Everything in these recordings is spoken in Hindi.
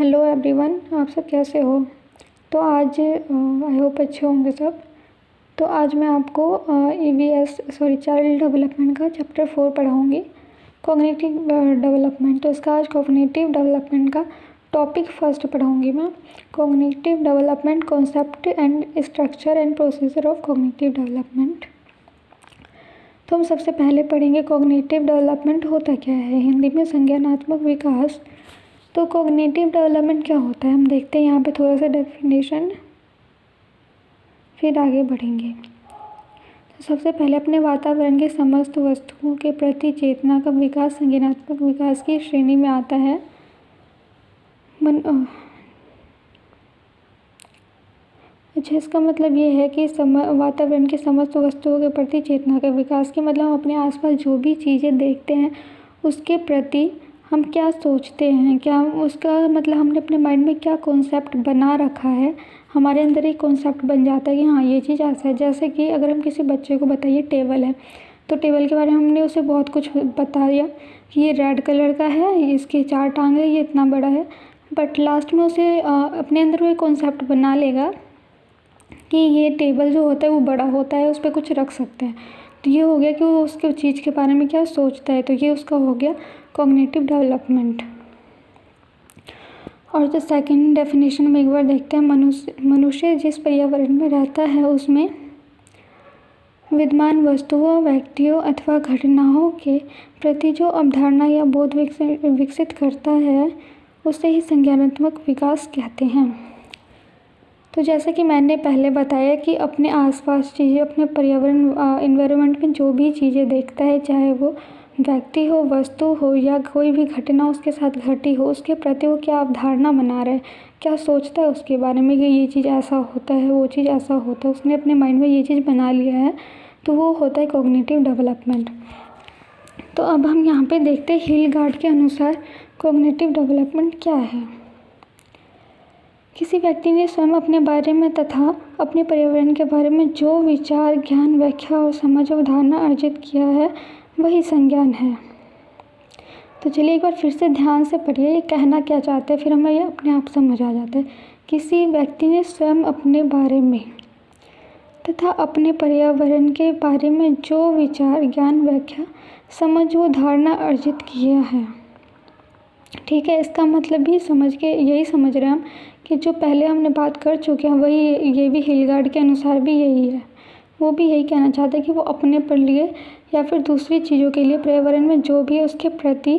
हेलो एवरीवन, आप सब कैसे हो। तो आज आई होप अच्छे होंगे सब। तो आज मैं आपको चाइल्ड डेवलपमेंट का चैप्टर 4 पढ़ाऊँगी, कॉग्निटिव डेवलपमेंट। तो इसका आज कॉग्निटिव डेवलपमेंट का टॉपिक फर्स्ट पढ़ाऊँगी मैं, cognitive development concept and structure and procedure of cognitive development. तो हम सबसे पहले पढ़ेंगे कॉग्निटिव डेवलपमेंट होता क्या है, हिंदी में संज्ञानात्मक विकास। तो कॉग्निटिव डेवलपमेंट क्या होता है हम देखते हैं यहाँ पे थोड़ा सा डेफिनेशन, फिर आगे बढ़ेंगे। तो सबसे पहले अपने वातावरण के समस्त वस्तुओं के प्रति चेतना का विकास संज्ञानात्मक विकास की श्रेणी में आता है। अच्छा, इसका मतलब ये है कि वातावरण के समस्त वस्तुओं के प्रति चेतना का विकास के मतलब हम अपने आसपास जो भी चीज़ें देखते हैं उसके प्रति हम क्या सोचते हैं, क्या हम उसका मतलब हमने अपने माइंड में क्या कॉन्सेप्ट बना रखा है, हमारे अंदर एक कॉन्सेप्ट बन जाता है कि हाँ ये चीज़ ऐसा है। जैसे कि अगर हम किसी बच्चे को बताइए टेबल है, तो टेबल के बारे में हमने उसे बहुत कुछ बताया कि ये रेड कलर का है, इसके 4 टांग है, ये इतना बड़ा है, बट लास्ट में उसे अपने अंदर वो एक कॉन्सेप्ट बना लेगा कि ये टेबल जो होता है वो बड़ा होता है, उस पर कुछ रख सकते हैं। तो ये हो गया कि वो उसके चीज़ के बारे में क्या सोचता है, तो ये उसका हो गया कॉग्निटिव डेवलपमेंट। और जो सेकंड डेफिनेशन में एक बार देखते हैं, मनुष्य जिस पर्यावरण में रहता है उसमें विद्यमान वस्तुओं, व्यक्तियों अथवा घटनाओं के प्रति जो अवधारणा या बोध विकसित करता है उसे ही संज्ञानात्मक विकास कहते हैं। तो जैसे कि मैंने पहले बताया कि अपने आसपास चीज़ें, अपने पर्यावरण इन्वायरमेंट में जो भी चीज़ें देखता है, चाहे वो व्यक्ति हो, वस्तु हो या कोई भी घटना उसके साथ घटी हो, उसके प्रति वो क्या अवधारणा बना रहा है, क्या सोचता है उसके बारे में कि ये चीज़ ऐसा होता है, वो चीज़ ऐसा होता है, उसने अपने माइंड में ये चीज़ बना लिया है, तो वो होता है कॉग्निटिव डेवलपमेंट। तो अब हम यहाँ पे देखते हैं हिलगार्ड के अनुसार कॉग्निटिव डेवलपमेंट क्या है। किसी व्यक्ति ने स्वयं अपने बारे में तथा अपने पर्यावरण के बारे में जो विचार, ज्ञान, व्याख्या और समझ और धारणा अर्जित किया है वही संज्ञान है। तो चलिए एक बार फिर से ध्यान से पढ़िए ये कहना क्या चाहते हैं, फिर हमें ये अपने आप समझ आ जाता है। किसी व्यक्ति ने स्वयं अपने बारे में तथा अपने पर्यावरण के बारे में जो विचार, ज्ञान, व्याख्या, समझ व धारणा अर्जित किया है। ठीक है, इसका मतलब भी समझ के यही समझ रहे हैं हम कि जो पहले हमने बात कर चुके हैं वही ये भी हिलगार्ड के अनुसार भी यही है। वो भी यही कहना चाहते हैं कि वो अपने पर लिए या फिर दूसरी चीज़ों के लिए पर्यावरण में जो भी है उसके प्रति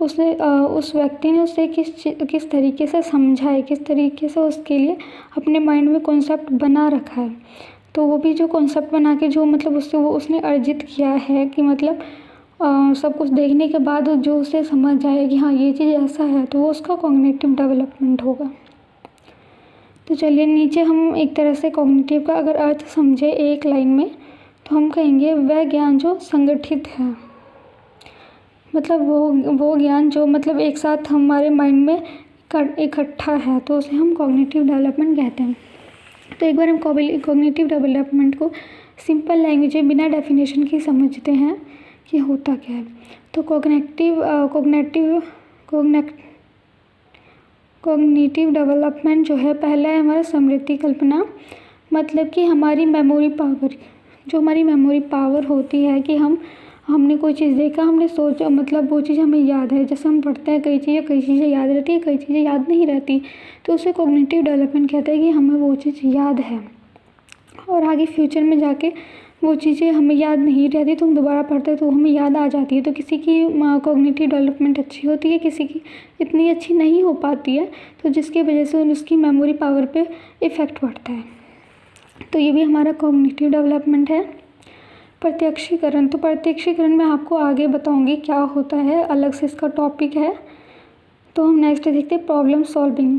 उसने उस व्यक्ति ने उसे किस तरीके से समझा है, किस तरीके से उसके लिए अपने माइंड में कॉन्सेप्ट बना रखा है। तो वो भी जो कॉन्सेप्ट बना के जो मतलब उससे वो उसने अर्जित किया है कि मतलब सब कुछ देखने के बाद जो उसे समझ आए कि हाँ ये चीज़ ऐसा है, तो वो उसका कॉग्निटिव डेवलपमेंट होगा। तो चलिए नीचे हम एक तरह से कॉग्निटिव का अगर अर्थ समझे एक लाइन में तो हम कहेंगे वह ज्ञान जो संगठित है, मतलब वो ज्ञान जो मतलब एक साथ हमारे माइंड में इकट्ठा है, तो उसे हम कॉग्निटिव डेवलपमेंट कहते हैं। तो एक बार हम कॉग्निटिव डेवलपमेंट को सिंपल लैंग्वेज में बिना डेफिनेशन की समझते हैं कि होता क्या है। तो कॉग्निटिव डेवलपमेंट जो है, पहला है हमारा स्मृति कल्पना, मतलब कि हमारी मेमोरी पावर, जो हमारी मेमोरी पावर होती है कि हमने कोई चीज़ देखा, हमने सोचा, मतलब वो चीज़ हमें याद है। जैसे हम पढ़ते हैं कई चीज़ें याद रहती है, कई चीज़ें याद नहीं रहती, तो उसे कॉग्निटिव डेवलपमेंट कहते हैं कि हमें वो चीज़ याद है और आगे फ्यूचर में जाके वो चीज़ें हमें याद नहीं रहती, तो हम दोबारा पढ़ते हैं तो हमें याद आ जाती है। तो किसी की कॉग्निटिव डेवलपमेंट अच्छी होती है, किसी की इतनी अच्छी नहीं हो पाती है, तो जिसकी वजह से उसकी मेमोरी पावर पे इफ़ेक्ट पड़ता है। तो ये भी हमारा कॉग्निटिव डेवलपमेंट है। प्रत्यक्षीकरण, तो प्रत्यक्षीकरण मैं आपको आगे बताऊंगी क्या होता है, अलग से इसका टॉपिक है। तो हम नेक्स्ट देखते हैं प्रॉब्लम सॉल्विंग।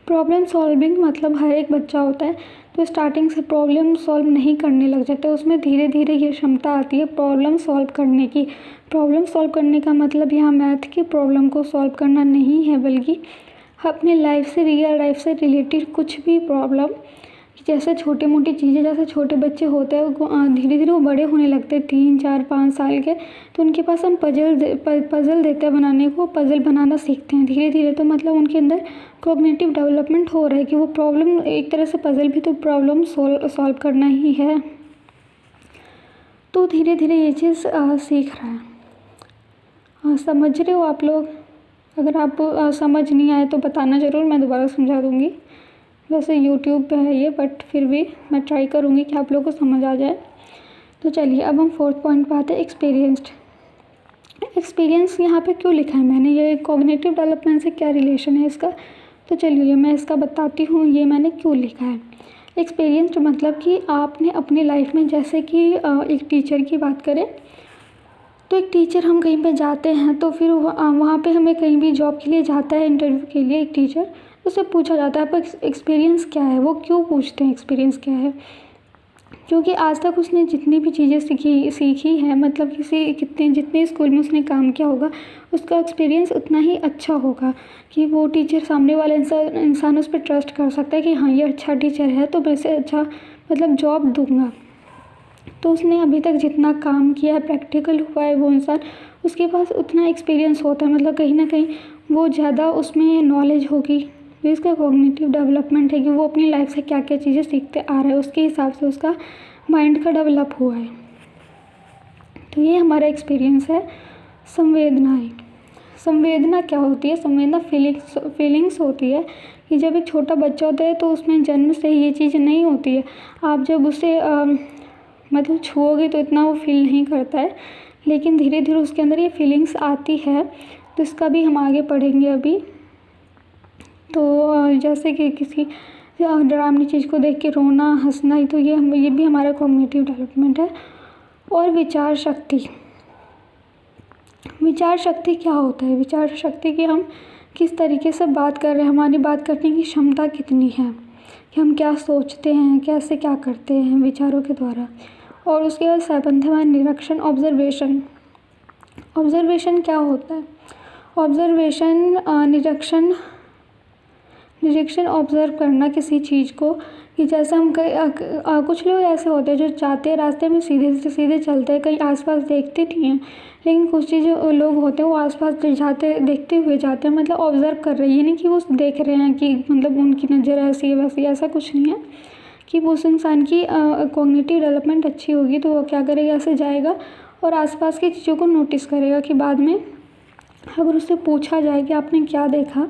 प्रॉब्लम सॉल्विंग मतलब हर एक बच्चा होता है तो स्टार्टिंग से प्रॉब्लम सॉल्व नहीं करने लग जाता है, उसमें धीरे धीरे ये क्षमता आती है प्रॉब्लम सॉल्व करने की। प्रॉब्लम सॉल्व करने का मतलब यहाँ मैथ की प्रॉब्लम को सॉल्व करना नहीं है, बल्कि अपने लाइफ से, रियल लाइफ से रिलेटेड कुछ भी प्रॉब्लम कि जैसे छोटी मोटी चीज़ें, जैसे छोटे बच्चे होते हैं वो धीरे धीरे वो बड़े होने लगते हैं 3 4 5 साल के, तो उनके पास हम पज़ल देते हैं बनाने को, पज़ल बनाना सीखते हैं धीरे धीरे। तो मतलब उनके अंदर कॉग्निटिव डेवलपमेंट हो रहा है कि वो प्रॉब्लम, एक तरह से पज़ल भी तो प्रॉब्लम सॉल्व करना ही है। तो धीरे धीरे ये चीज़ सीख रहा है। समझ रहे हो आप लोग? अगर आप समझ नहीं आए तो बताना ज़रूर, मैं दोबारा समझा दूँगी। वैसे यूट्यूब पे है ये, बट फिर भी मैं ट्राई करूँगी कि आप लोगों को समझ आ जाए। तो चलिए अब हम 4th पॉइंट पे आते हैं, एक्सपीरियंस्ड। एक्सपीरियंस यहाँ पे क्यों लिखा है मैंने, ये कॉग्निटिव डेवलपमेंट से क्या रिलेशन है इसका? तो चलिए मैं इसका बताती हूँ ये मैंने क्यों लिखा है। एक्सपीरियंस्ड मतलब कि आपने अपनी लाइफ में, जैसे कि एक टीचर की बात करें तो एक टीचर, हम कहीं पे जाते हैं तो फिर वहाँ पे हमें कहीं भी जॉब के लिए जाता है इंटरव्यू के लिए एक टीचर, उससे पूछा जाता है आपका एक्सपीरियंस क्या है। वो क्यों पूछते हैं एक्सपीरियंस क्या है? क्योंकि आज तक उसने जितनी भी चीज़ें सीखी है, मतलब जितने स्कूल में उसने काम किया होगा, उसका एक्सपीरियंस उतना ही अच्छा होगा कि वो टीचर, सामने वाला इंसान उस पर ट्रस्ट कर सकता है कि हाँ ये अच्छा टीचर है तो मैं इसे अच्छा मतलब जॉब दूँगा। तो उसने अभी तक जितना काम किया है, प्रैक्टिकल हुआ है वो इंसान, उसके पास उतना एक्सपीरियंस होता है, मतलब कहीं ना कहीं वो ज़्यादा उसमें नॉलेज होगी। तो इसका कॉग्निटिव डेवलपमेंट है कि वो अपनी लाइफ से क्या क्या चीज़ें सीखते आ रहा है, उसके हिसाब से उसका माइंड का डेवलप हुआ है। तो ये हमारा एक्सपीरियंस है। संवेदनाएं, संवेदना क्या होती है? संवेदना फीलिंग्स होती है कि जब एक छोटा बच्चा होता है तो उसमें जन्म से ही ये चीज़ नहीं होती है। आप जब उसे मतलब छुओगे तो इतना वो फील नहीं करता है, लेकिन धीरे धीरे उसके अंदर ये फीलिंग्स आती है। तो इसका भी हम आगे पढ़ेंगे अभी। तो जैसे कि किसी डरावनी चीज़ को देख के रोना, हंसना, तो ये भी हमारा कॉग्निटिव डेवलपमेंट है। और विचार शक्ति, विचार शक्ति क्या होता है? विचार शक्ति कि हम किस तरीके से बात कर रहे हैं, हमारी बात करने की क्षमता कितनी है, कि हम क्या सोचते हैं, कैसे क्या करते हैं विचारों के द्वारा। और उसके बाद 7वां हमारा निरीक्षण, ऑब्जर्वेशन। ऑब्जर्वेशन क्या होता है? ऑब्जर्वेशन निरीक्षण ऑब्जर्व करना किसी चीज़ को, कि जैसे हम कुछ लोग ऐसे होते हैं जो जाते हैं रास्ते में सीधे से सीधे चलते हैं, कहीं आसपास देखते नहीं हैं। लेकिन कुछ चीज़ें लोग होते हैं वो आसपास जाते देखते हुए जाते हैं, मतलब ऑब्जर्व कर रहे हैं। ये नहीं कि वो देख रहे हैं कि मतलब उनकी नज़र ऐसी है वैसी, ऐसा कुछ नहीं है। कि वो उस इंसान की कॉग्निटिव डेवलपमेंट अच्छी होगी तो वो क्या करेगा, ऐसे जाएगा और आसपास की चीज़ों को नोटिस करेगा कि बाद में अगर उससे पूछा जाए कि आपने क्या देखा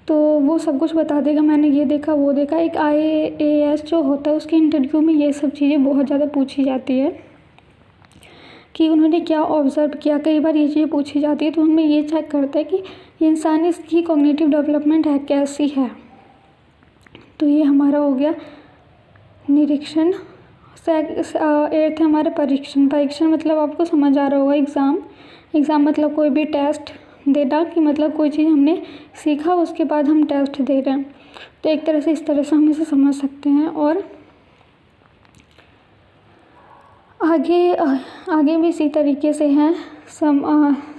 तो वो सब कुछ बता देगा, मैंने ये देखा वो देखा। एक IAS जो होता है उसके इंटरव्यू में ये सब चीज़ें बहुत ज़्यादा पूछी जाती है कि उन्होंने क्या ऑब्जर्व किया। कई बार ये चीज़ें पूछी जाती है तो उनमें ये चेक करता है कि ये इंसान, इसकी कॉग्निटिव डेवलपमेंट है कैसी है। तो ये हमारा हो गया निरीक्षण। 8th हमारे परीक्षण। परीक्षण मतलब आपको समझ आ रहा होगा एग्ज़ाम मतलब कोई भी टेस्ट देना, कि मतलब कोई चीज़ हमने सीखा उसके बाद हम टेस्ट दे रहे हैं। तो एक तरह से इस तरह से हम इसे समझ सकते हैं। और आगे भी इसी तरीके से हैं।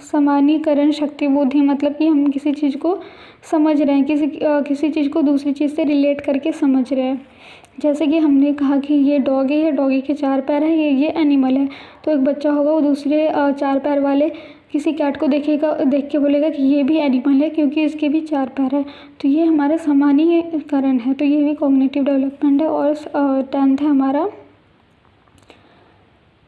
समानीकरण शक्ति बुद्धि, मतलब कि हम किसी चीज़ को समझ रहे हैं, किसी चीज़ को दूसरी चीज़ से रिलेट करके समझ रहे हैं। जैसे कि हमने कहा कि ये डॉग है, ये डॉगी के 4 पैर हैं, ये एनिमल है। तो एक बच्चा होगा वो दूसरे 4 पैर वाले किसी कैट को देख के बोलेगा कि ये भी एनिमल है क्योंकि इसके भी 4 पैर है। तो ये हमारा समानीकरण है, तो ये भी कॉग्निटिव डेवलपमेंट है। और 10th है हमारा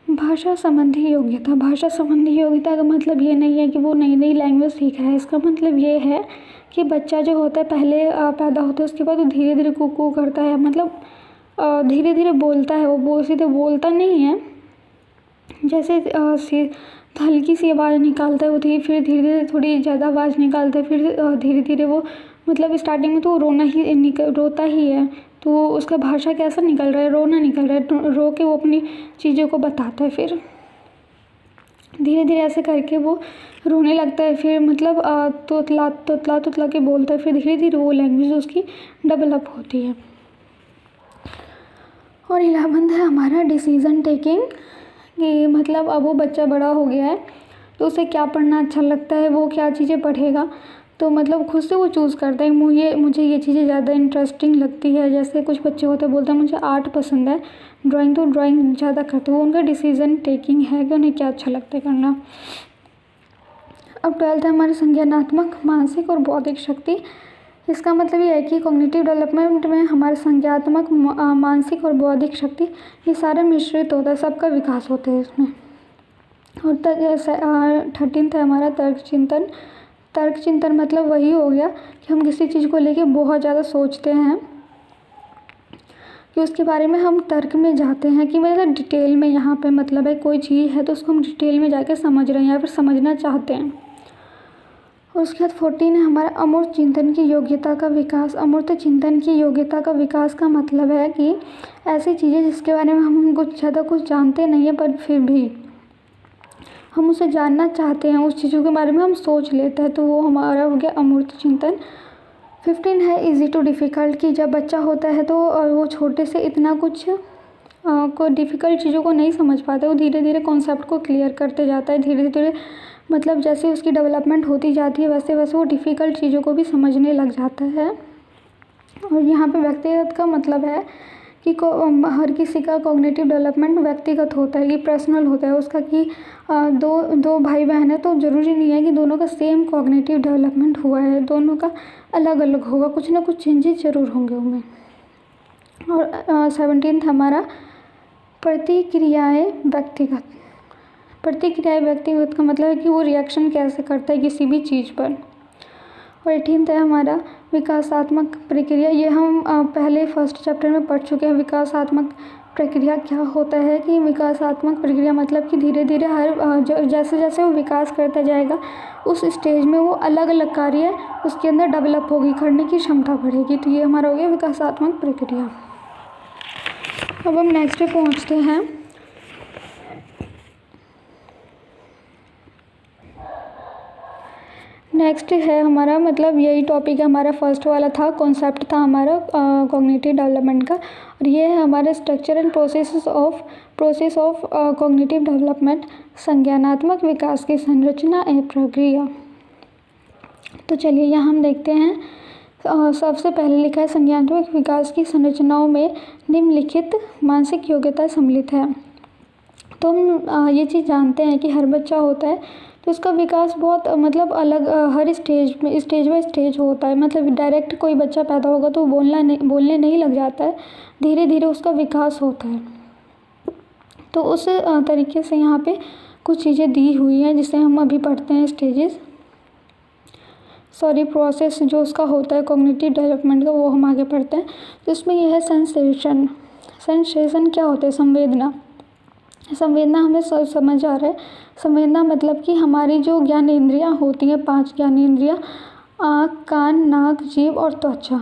भाषा संबंधी योग्यता। भाषा संबंधी योग्यता का मतलब ये नहीं है कि वो नई नई लैंग्वेज सीख रहा है। इसका मतलब ये है कि बच्चा जो होता है पहले पैदा होता है, उसके बाद वो धीरे धीरे कू करता है, मतलब धीरे धीरे बोलता है। वो सीधे बोलता नहीं है, जैसे हल्की सी आवाज़ निकालता है वो, फिर धीरे धीरे थोड़ी ज़्यादा आवाज़ निकालता है, फिर धीरे धीरे वो, मतलब स्टार्टिंग में तो रोता ही है। तो उसका भाषा कैसा निकल रहा है, रोना निकल रहा है, रो के वो अपनी चीज़ों को बताता है। फिर धीरे धीरे ऐसे करके वो रोने लगता है, फिर मतलब तोतला के बोलता है, फिर धीरे धीरे वो लैंग्वेज उसकी डेवलप होती है। और 11th है हमारा डिसीज़न टेकिंग, कि मतलब अब वो बच्चा बड़ा हो गया है तो उसे क्या पढ़ना अच्छा लगता है, वो क्या चीज़ें पढ़ेगा। तो मतलब खुद से वो चूज़ करता है मुझे ये चीज़ें ज़्यादा इंटरेस्टिंग लगती है। जैसे कुछ बच्चे होते हैं बोलते हैं मुझे आर्ट पसंद है, ड्राइंग, तो ड्राइंग ज़्यादा करते हैं। वो उनका डिसीज़न टेकिंग है कि उन्हें क्या अच्छा लगता है करना। अब 12th है हमारी संज्ञानात्मक, मानसिक और बौद्धिक शक्ति। इसका मतलब ये है कि कॉग्निटिव डेवलपमेंट में हमारे संज्ञानात्मक, मानसिक और बौद्धिक शक्ति ये सारे मिश्रित होता है, सबका विकास होता है इसमें। और 13th है हमारा तर्क चिंतन। तर्क चिंतन मतलब वही हो गया कि हम किसी चीज़ को लेके बहुत ज़्यादा सोचते हैं, कि उसके बारे में हम तर्क में जाते हैं कि मतलब डिटेल में, यहाँ पे मतलब है कोई चीज़ है तो उसको हम डिटेल में जाके समझ रहे हैं या फिर समझना चाहते हैं। और उसके बाद 14 है हमारा अमूर्त चिंतन की योग्यता का विकास। अमूर्त चिंतन की योग्यता का विकास का मतलब है कि ऐसी चीज़ें जिसके बारे में हम कुछ ज़्यादा कुछ जानते नहीं हैं, पर फिर भी हम उसे जानना चाहते हैं, उस चीज़ों के बारे में हम सोच लेते हैं, तो वो हमारा हो गया अमूर्त चिंतन। 15 है इजी टू डिफ़िकल्ट, कि जब बच्चा होता है तो वो छोटे से इतना कुछ को डिफ़िकल्ट चीज़ों को नहीं समझ पाता, वो धीरे धीरे कॉन्सेप्ट को क्लियर करते जाता है। धीरे धीरे मतलब जैसे उसकी डेवलपमेंट होती जाती है वैसे वैसे वो डिफ़िकल्ट चीज़ों को भी समझने लग जाता है। और यहाँ पे व्यक्तिगत का मतलब है कि हर किसी का कॉग्निटिव डेवलपमेंट व्यक्तिगत होता है, कि पर्सनल होता है उसका, कि दो भाई बहन है तो ज़रूरी नहीं है कि दोनों का सेम कॉग्निटिव डेवलपमेंट हुआ है, दोनों का अलग अलग होगा, कुछ ना कुछ चेंजेस ज़रूर होंगे उनमें। और 17 हमारा प्रतिक्रियाएं व्यक्तिगत। प्रतिक्रियाएं व्यक्तिगत का मतलब है कि वो रिएक्शन कैसे करता है किसी भी चीज़ पर। और 18 है हमारा विकासात्मक प्रक्रिया। ये हम पहले फर्स्ट चैप्टर में पढ़ चुके हैं। विकासात्मक प्रक्रिया क्या होता है, कि विकासात्मक प्रक्रिया मतलब कि धीरे धीरे जैसे जैसे वो विकास करता जाएगा उस स्टेज में वो अलग अलग कार्य उसके अंदर डेवलप होगी, करने की क्षमता बढ़ेगी। तो ये हमारा हो गया विकासात्मक प्रक्रिया। अब हम नेक्स्ट पे पहुँचते हैं। नेक्स्ट है हमारा मतलब यही टॉपिक है हमारा, फर्स्ट वाला था, कॉन्सेप्ट था हमारा कॉग्निटिव डेवलपमेंट का। और ये है हमारा structure and process of cognitive development, संज्ञानात्मक विकास की संरचना एवं प्रक्रिया। तो चलिए यहाँ हम देखते हैं। सबसे पहले लिखा है संज्ञानात्मक विकास की संरचनाओं में निम्नलिखित मानसिक योग्यता सम्मिलित है। तो हम ये चीज़ जानते हैं कि हर बच्चा होता है तो उसका विकास बहुत मतलब अलग हर स्टेज में स्टेज बाय स्टेज होता है। मतलब डायरेक्ट कोई बच्चा पैदा होगा तो बोलने नहीं लग जाता है, धीरे धीरे उसका विकास होता है। तो उस तरीके से यहाँ पे कुछ चीज़ें दी हुई हैं जिसे हम अभी पढ़ते हैं, प्रोसेस जो उसका होता है कॉग्निटिव डेवलपमेंट का, वो हम आगे पढ़ते हैं। तो इसमें यह है सेंसेशन क्या होता है, संवेदना हमें समझ आ रहा है। संवेदना मतलब कि हमारी जो ज्ञानेंद्रियाँ होती हैं, 5 ज्ञानेंद्रियाँ, आँख, कान, नाक, जीभ और त्वचा,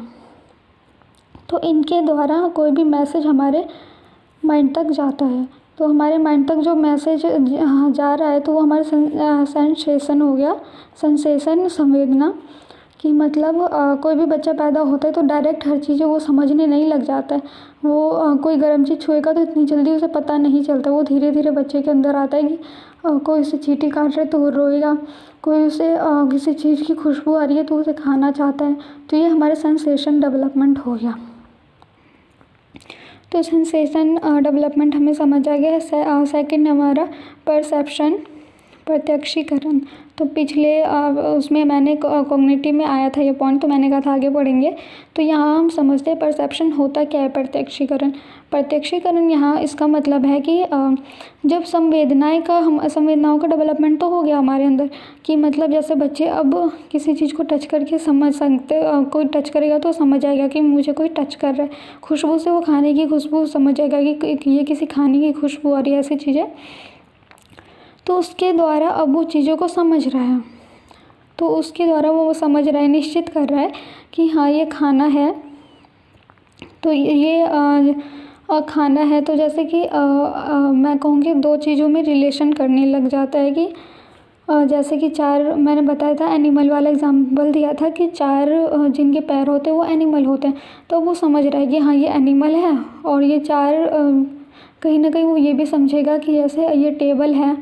तो इनके द्वारा कोई भी मैसेज हमारे माइंड तक जाता है। तो हमारे माइंड तक जो मैसेज जा रहा है तो वो हमारा सेंसेशन हो गया। सेंसेशन संवेदना कि मतलब कोई भी बच्चा पैदा होता है तो डायरेक्ट हर चीज़ें वो समझने नहीं लग जाता है। वो कोई गर्म चीज़ छुएगा तो इतनी जल्दी उसे पता नहीं चलता, वो धीरे धीरे बच्चे के अंदर आता है कि कोई उसे चींटी काट रहा है तो वो रोएगा, कोई उसे किसी चीज़ की खुशबू आ रही है तो उसे खाना चाहता है। तो ये हमारे सेंसेशन डेवलपमेंट हो गया। तो सेंसेशन डेवलपमेंट हमें समझ आ गया। सेकंड हमारा परसेप्शन, प्रत्यक्षीकरण। तो पिछले उसमें मैंने कॉग्निटिव में आया था ये पॉइंट, तो मैंने कहा था आगे पढ़ेंगे। तो यहाँ हम समझते हैं परसेप्शन होता क्या है। प्रत्यक्षीकरण यहाँ इसका मतलब है कि जब संवेदनाओं का डेवलपमेंट तो हो गया हमारे अंदर, कि मतलब जैसे बच्चे अब किसी चीज़ को टच करके समझ सकते, कोई टच करेगा तो समझ आएगा कि मुझे कोई टच कर रहा है। खुशबू से वो खाने की खुशबू समझ आएगा कि ये किसी खाने की खुशबू आ रही है, ऐसी चीज़ें। तो उसके द्वारा अब वो चीज़ों को समझ रहा है, तो उसके द्वारा वो समझ रहा है, निश्चित कर रहा है कि हाँ ये खाना है, तो ये खाना है। तो जैसे कि मैं कहूँगी 2 चीज़ों में रिलेशन करने लग जाता है कि जैसे कि 4 मैंने बताया था, एनिमल वाला एग्जांपल दिया था कि 4 जिनके पैर होते हैं वो एनिमल होते हैं। तो वो समझ रहा है कि हाँ ये एनिमल है, और ये 4 कहीं ना कहीं वो ये भी समझेगा कि जैसे ये टेबल है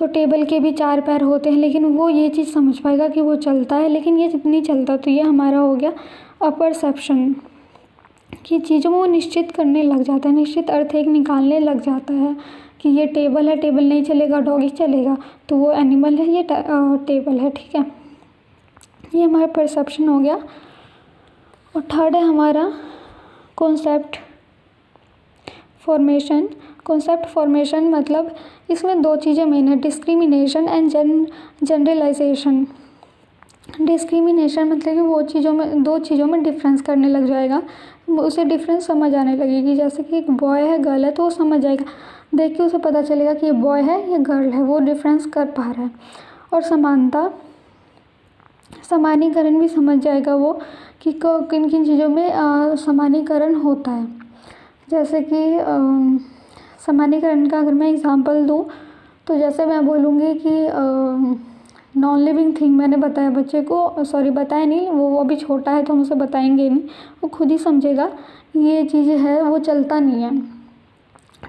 तो टेबल के भी 4 पैर होते हैं, लेकिन वो ये चीज़ समझ पाएगा कि वो चलता है, लेकिन ये नहीं चलता। तो ये हमारा हो गया अपरसेप्शन, कि चीज़ों को वो निश्चित करने लग जाता है, निश्चित अर्थ एक निकालने लग जाता है कि ये टेबल है, टेबल नहीं चलेगा, डॉगी चलेगा, तो वो एनिमल है, ये टेबल है, ठीक है। ये हमारा परसेप्शन हो गया। और थर्ड है हमारा कॉन्सेप्ट फॉर्मेशन। कॉन्सेप्ट फॉर्मेशन मतलब इसमें 2 चीज़ें मेन है, डिस्क्रिमिनेशन एंड जनरलाइजेशन। डिस्क्रिमिनेशन मतलब कि वो चीज़ों में 2 चीज़ों में डिफरेंस करने लग जाएगा, उसे डिफरेंस समझ आने लगेगी। जैसे कि एक बॉय है, गर्ल है, तो वो समझ जाएगा, देख के उसे पता चलेगा कि ये बॉय है, ये गर्ल है, वो डिफरेंस कर पा रहा है। और समानता, समानीकरण भी समझ जाएगा वो कि किन किन चीज़ों में समानीकरण होता है। जैसे कि समानीकरण का अगर मैं एग्जांपल दूँ तो जैसे मैं बोलूँगी कि नॉन लिविंग थिंग मैंने बताया बच्चे को, सॉरी बताया नहीं, वो अभी छोटा है तो हम उसे बताएंगे नहीं, वो खुद ही समझेगा ये चीज़ है, वो चलता नहीं है,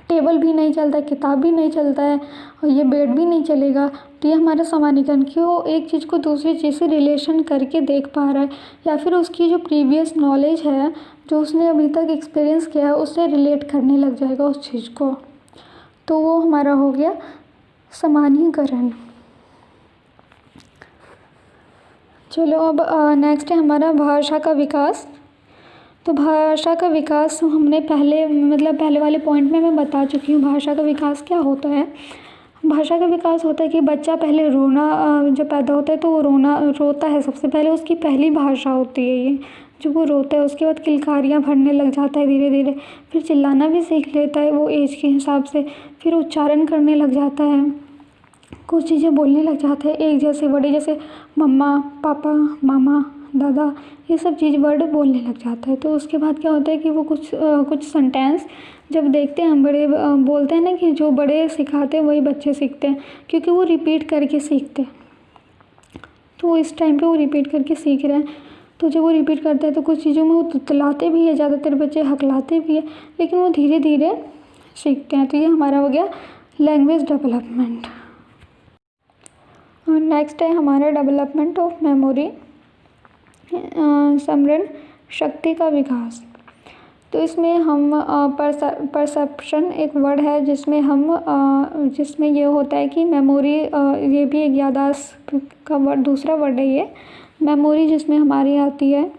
टेबल भी नहीं चलता है, किताब भी नहीं चलता है, और ये बेड भी नहीं चलेगा। तो ये हमारा समानीकरण कि वो एक चीज़ को दूसरी चीज़ से रिलेशन करके देख पा रहा है, या फिर उसकी जो प्रीवियस नॉलेज है, जो उसने अभी तक एक्सपीरियंस किया है, उससे रिलेट करने लग जाएगा उस चीज़ को। तो वो हमारा हो गया समानीकरण। चलो अब नेक्स्ट है हमारा भाषा का विकास। तो भाषा का विकास हमने पहले वाले पॉइंट में मैं बता चुकी हूँ। भाषा का विकास क्या होता है? भाषा का विकास होता है कि बच्चा पहले जब पैदा होता है तो वो रोता है, सबसे पहले उसकी पहली भाषा होती है ये, जो वो रोता है। उसके बाद किलकारियाँ भरने लग जाता है धीरे धीरे, फिर चिल्लाना भी सीख लेता है वो एज के हिसाब से, फिर उच्चारण करने लग जाता है, कुछ चीज़ें बोलने लग जाते हैं एक जैसे वर्ड, जैसे मम्मा, पापा, मामा, दादा, ये सब चीज़ वर्ड बोलने लग जाता है। तो उसके बाद क्या होता है कि वो कुछ सेंटेंस जब देखते हैं हम, बड़े बोलते हैं ना कि जो बड़े सिखाते हैं वही बच्चे सीखते हैं, क्योंकि वो रिपीट करके सीखते हैं। तो इस टाइम पे वो रिपीट करके सीख रहे हैं, तो जब वो रिपीट करते हैं तो कुछ चीज़ों में वो तुतलाते भी है, ज़्यादातर बच्चे हकलाते भी है, लेकिन वो धीरे धीरे सीखते हैं। तो ये हमारा हो गया लैंग्वेज डेवलपमेंट। और नेक्स्ट है हमारा डेवलपमेंट ऑफ मेमोरी, स्मरण शक्ति का विकास। तो इसमें हम परसेप्शन एक वर्ड है जिसमें ये होता है कि मेमोरी, ये भी एक याददाश्त का वर्ड, दूसरा वर्ड है ये मेमोरी, जिसमें हमारी आती है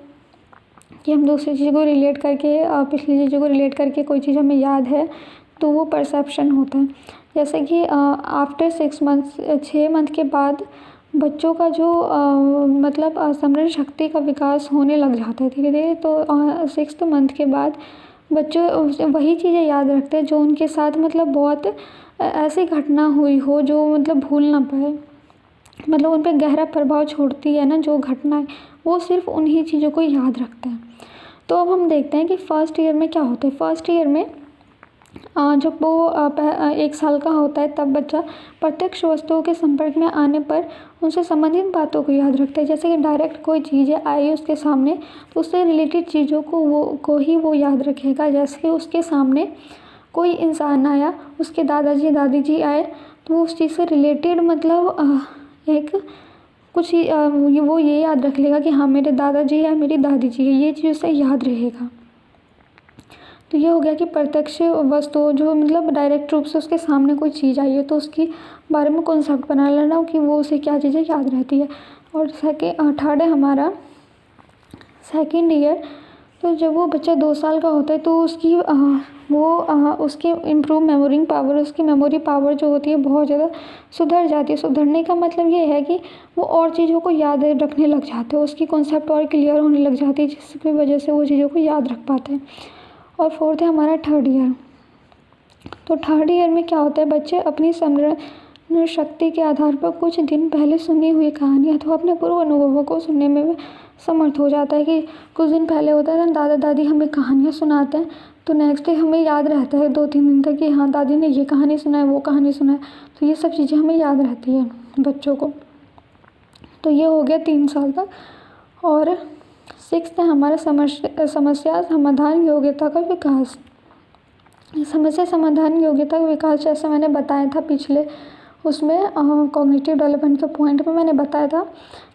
कि हम दूसरी चीज़ को रिलेट करके, पिछली चीज़ों को रिलेट करके कोई चीज़ हमें याद है, तो वो परसेप्शन होता है। जैसे कि आफ्टर 6 मंथ के बाद बच्चों का जो स्मरण शक्ति का विकास होने लग जाता है धीरे धीरे। तो 6th मंथ के बाद बच्चों वही चीज़ें याद रखते हैं जो उनके साथ बहुत ऐसी घटना हुई हो जो भूल ना पाए, उन पर गहरा प्रभाव छोड़ती है ना जो घटना, वो सिर्फ उन्हीं चीज़ों को याद रखते हैं। तो अब हम देखते हैं कि फर्स्ट ईयर में क्या होता है। फर्स्ट ईयर में जब वो 1 साल का होता है तब बच्चा प्रत्यक्ष वस्तुओं के संपर्क में आने पर उनसे संबंधित बातों को याद रखता है। जैसे कि डायरेक्ट कोई चीज़ें आई उसके सामने तो उससे रिलेटेड चीज़ों को ही वो याद रखेगा। जैसे कि उसके सामने कोई इंसान आया, उसके दादाजी दादी जी आए, तो वो उस चीज़ से रिलेटेड वो ये याद रख लेगा कि हाँ मेरे दादाजी है, मेरी दादी जी है, ये चीज़ उसे याद रहेगा। तो ये हो गया कि प्रत्यक्ष वस्तु जो डायरेक्ट रूप से उसके सामने कोई चीज़ आई है तो उसके बारे में कॉन्सेप्ट बना लेना कि वो उसे क्या चीज़ें याद रहती है। और थर्ड है हमारा सेकेंड ईयर। तो जब वो बच्चा 2 साल का होता है तो उसकी इम्प्रूव मेमोरिंग पावर, उसकी मेमोरी पावर जो होती है बहुत ज़्यादा सुधर जाती है। सुधरने का मतलब ये है कि वो और चीज़ों को याद रखने लग जाते हैं, उसकी कॉन्सेप्ट और क्लियर होने लग जाती है, जिसकी वजह से वो चीज़ों को याद रख पाते हैं। और फोर्थ है हमारा थर्ड ईयर। तो थर्ड ईयर में क्या होता है, बच्चे अपनी स्मरण शक्ति के आधार पर कुछ दिन पहले सुनी हुई कहानी अथवा अपने पूर्व अनुभवों को सुनने में समर्थ हो जाता है। कि कुछ दिन पहले होता है ना, दादा दादी हमें कहानियाँ सुनाते हैं, तो नेक्स्ट डे हमें याद रहता है 2-3 दिन तक कि हाँ दादी ने ये कहानी सुना है, वो कहानी सुना है। तो ये सब चीज़ें हमें याद रहती है बच्चों को। तो ये हो गया 3 साल तक। और 6th है हमारा समस्या समाधान योग्यता का विकास। समस्या समाधान योग्यता का विकास जैसे मैंने बताया था पिछले उसमें कॉग्निटिव डेवलपमेंट के पॉइंट में मैंने बताया था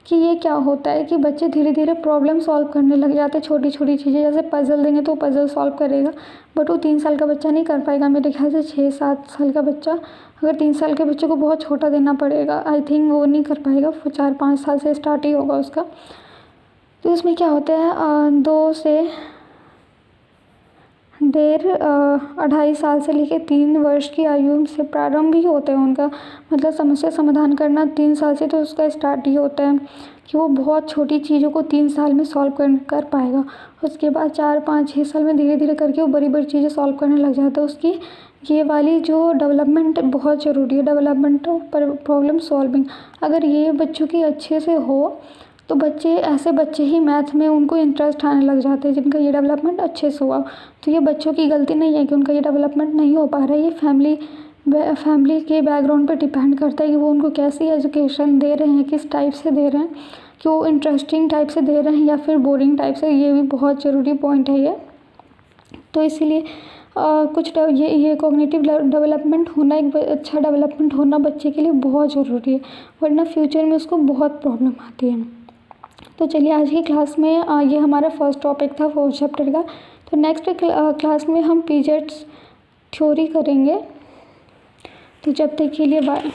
कि ये क्या होता है कि बच्चे धीरे धीरे प्रॉब्लम सॉल्व करने लग जाते हैं, छोटी छोटी चीज़ें। जैसे पज़ल देंगे तो पज़ल सॉल्व करेगा, बट वो 3 साल का बच्चा नहीं कर पाएगा। मेरे ख्याल से 6-7 साल का बच्चा, अगर 3 साल के बच्चे को बहुत छोटा देना पड़ेगा, आई थिंक वो नहीं कर पाएगा। वो 4-5 साल से स्टार्ट ही होगा उसका। तो इसमें क्या होता है, 2 से 2.5 साल से लेकर 3 वर्ष की आयु से प्रारंभ ही होता है उनका, मतलब समस्या समाधान करना 3 साल से तो उसका स्टार्ट ही होता है कि वो बहुत छोटी चीज़ों को 3 साल में सॉल्व कर पाएगा। उसके बाद 4-5-6 साल में धीरे धीरे करके वो बड़ी बड़ी चीज़ें सॉल्व करने लग जाता है। उसकी ये वाली जो डेवलपमेंट बहुत ज़रूरी है, डेवलपमेंट ऑफ प्रॉब्लम सॉल्विंग। अगर ये बच्चों की अच्छे से हो तो ऐसे बच्चे ही मैथ में उनको इंटरेस्ट आने लग जाते हैं जिनका ये डेवलपमेंट अच्छे से हुआ। तो ये बच्चों की गलती नहीं है कि उनका ये डेवलपमेंट नहीं हो पा रहा है। ये फैमिली के बैकग्राउंड पे डिपेंड करता है कि वो उनको कैसी एजुकेशन दे रहे हैं, किस टाइप से दे रहे हैं, कि वो इंटरेस्टिंग टाइप से दे रहे हैं या फिर बोरिंग टाइप से। ये भी बहुत ज़रूरी पॉइंट है ये। तो इसीलिए ये कॉग्निटिव डेवलपमेंट होना, एक अच्छा डेवलपमेंट होना बच्चे के लिए बहुत ज़रूरी है, वरना फ्यूचर में उसको बहुत प्रॉब्लम आती है। तो चलिए आज की क्लास में ये हमारा फर्स्ट टॉपिक था 4th चैप्टर का। तो नेक्स्ट क्लास में हम पीजेट्स थ्योरी करेंगे। तो जब तक के लिए बाय।